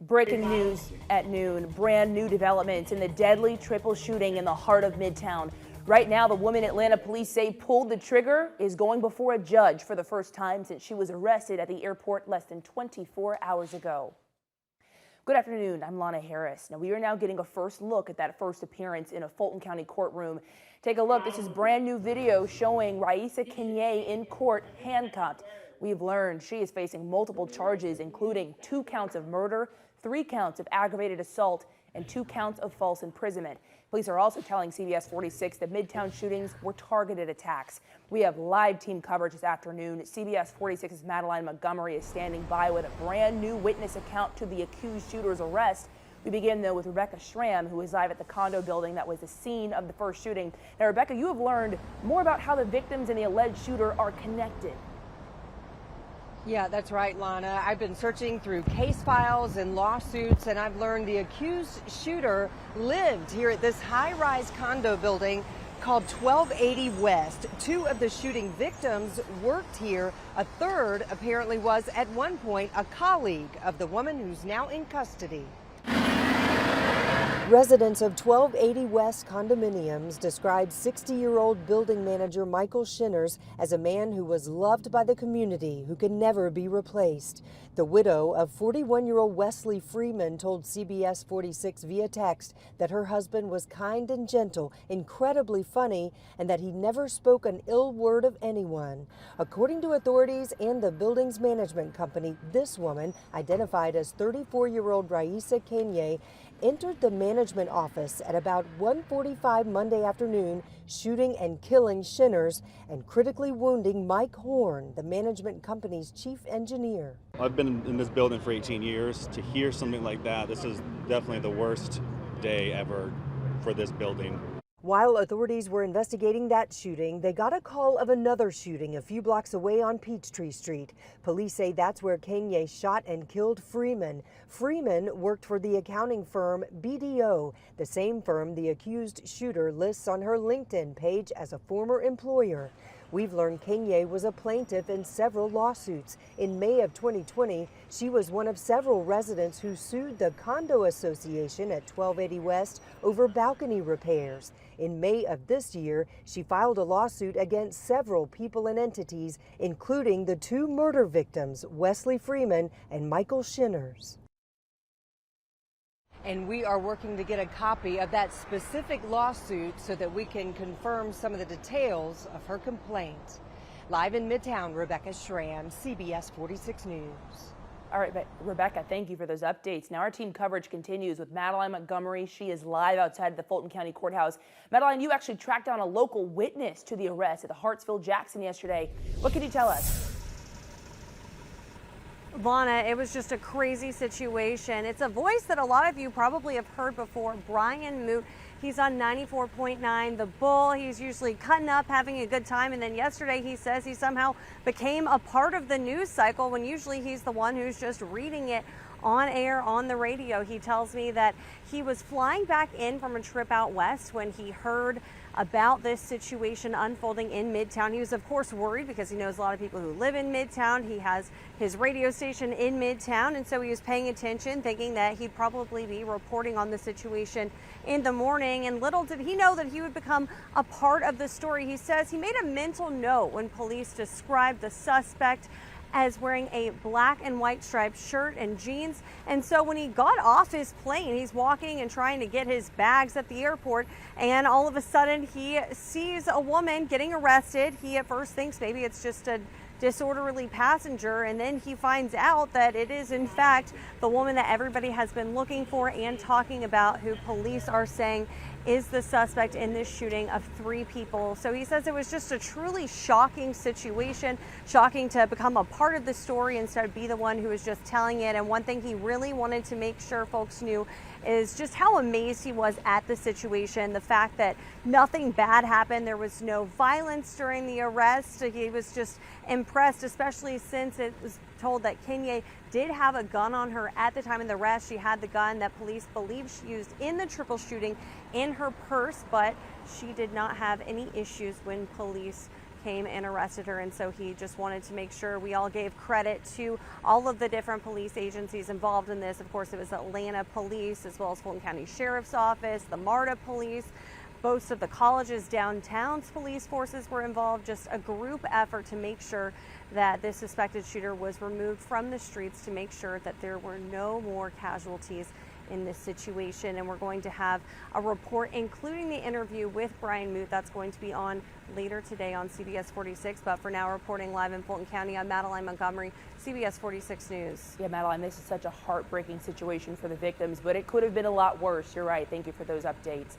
Breaking news at noon. Brand new developments in the deadly triple shooting in the heart of Midtown. Right now, the woman Atlanta police say pulled the trigger is going before a judge for the first time since she was arrested at the airport less than 24 hours ago. Good afternoon. I'm Lana Harris. Now, we are now getting a first look at that first appearance in a Fulton County courtroom. Take a look. This is brand new video showing Raisa Kenyei in court handcuffed. We've learned she is facing multiple charges, including 2 counts of murder, 3 counts of aggravated assault, and 2 counts of false imprisonment. Police are also telling CBS 46 that Midtown shootings were targeted attacks. We have live team coverage this afternoon. CBS 46's Madeline Montgomery is standing by with a brand new witness account to the accused shooter's arrest. We begin, though, with Rebecca Schramm, who is live at the condo building that was the scene of the first shooting. Now, Rebecca, you have learned more about how the victims and the alleged shooter are connected. Yeah, that's right, Lana. I've been searching through case files and lawsuits, and I've learned the accused shooter lived here at this high-rise condo building called 1280 West. 2 of the shooting victims worked here. A third apparently was at one point a colleague of the woman who's now in custody. Residents of 1280 West condominiums described 60-year-old building manager Michael Shinners as a man who was loved by the community, who could never be replaced. The widow of 41-year-old Wesley Freeman told CBS 46 via text that her husband was kind and gentle, incredibly funny, and that he never spoke an ill word of anyone. According to authorities and the building's management company, this woman, identified as 34-year-old Raisa Kenyei, entered the management office at about 1:45 Monday afternoon, shooting and killing Shinners and critically wounding Mike Horn, the management company's chief engineer. I've been in this building for 18 years. To hear something like that, this is definitely the worst day ever for this building. While authorities were investigating that shooting, they got a call of another shooting a few blocks away on Peachtree Street. Police say that's where Kenyei shot and killed Freeman. Freeman worked for the accounting firm BDO, the same firm the accused shooter lists on her LinkedIn page as a former employer. We've learned Kenyei was a plaintiff in several lawsuits. In May of 2020, she was one of several residents who sued the condo association at 1280 West over balcony repairs. In May of this year, she filed a lawsuit against several people and entities, including the 2 murder victims, Wesley Freeman and Michael Shinners. And we are working to get a copy of that specific lawsuit so that we can confirm some of the details of her complaint. Live in Midtown, Rebecca Schramm, CBS 46 News. All right, Rebecca, thank you for those updates. Now our team coverage continues with Madeline Montgomery. She is live outside the Fulton County Courthouse. Madeline, you actually tracked down a local witness to the arrest at the Hartsfield-Jackson yesterday. What can you tell us? Lana, it was just a crazy situation. It's a voice that a lot of you probably have heard before, Brian Moot. He's on 94.9 The Bull. He's usually cutting up, having a good time. And then yesterday he says he somehow became a part of the news cycle when usually he's the one who's just reading it on air on the radio. He tells me that he was flying back in from a trip out west when he heard about this situation unfolding in Midtown. He was, of course, worried because he knows a lot of people who live in Midtown. He has his radio station in Midtown, and so he was paying attention, thinking that he'd probably be reporting on the situation in the morning. And little did he know that he would become a part of the story. He says he made a mental note when police described the suspect as wearing a black and white striped shirt and jeans. And so when he got off his plane, he's walking and trying to get his bags at the airport, and all of a sudden he sees a woman getting arrested. He at first thinks maybe it's just a disorderly passenger, and then he finds out that it is in fact the woman that everybody has been looking for and talking about, who police are saying is the suspect in this shooting of 3 people. So he says it was just a truly shocking situation, shocking to become a part of the story instead of be the one who was just telling it. And one thing he really wanted to make sure folks knew is just how amazed he was at the situation, the fact that nothing bad happened. There was no violence during the arrest. He was just impressed, especially since it was told that Kenyei did have a gun on her at the time of the arrest. She had the gun that police believe she used in the triple shooting in her purse, but she did not have any issues when police came and arrested her. And so he just wanted to make sure we all gave credit to all of the different police agencies involved in this. Of course, it was Atlanta Police, as well as Fulton County Sheriff's Office, the MARTA Police. Most of the colleges downtown's police forces were involved. Just a group effort to make sure that this suspected shooter was removed from the streets, to make sure that there were no more casualties in this situation. And we're going to have a report, including the interview with Brian Moot. That's going to be on later today on CBS 46. But for now, reporting live in Fulton County, I'm Madeline Montgomery, CBS 46 News. Yeah, Madeline, this is such a heartbreaking situation for the victims, but it could have been a lot worse. You're right. Thank you for those updates.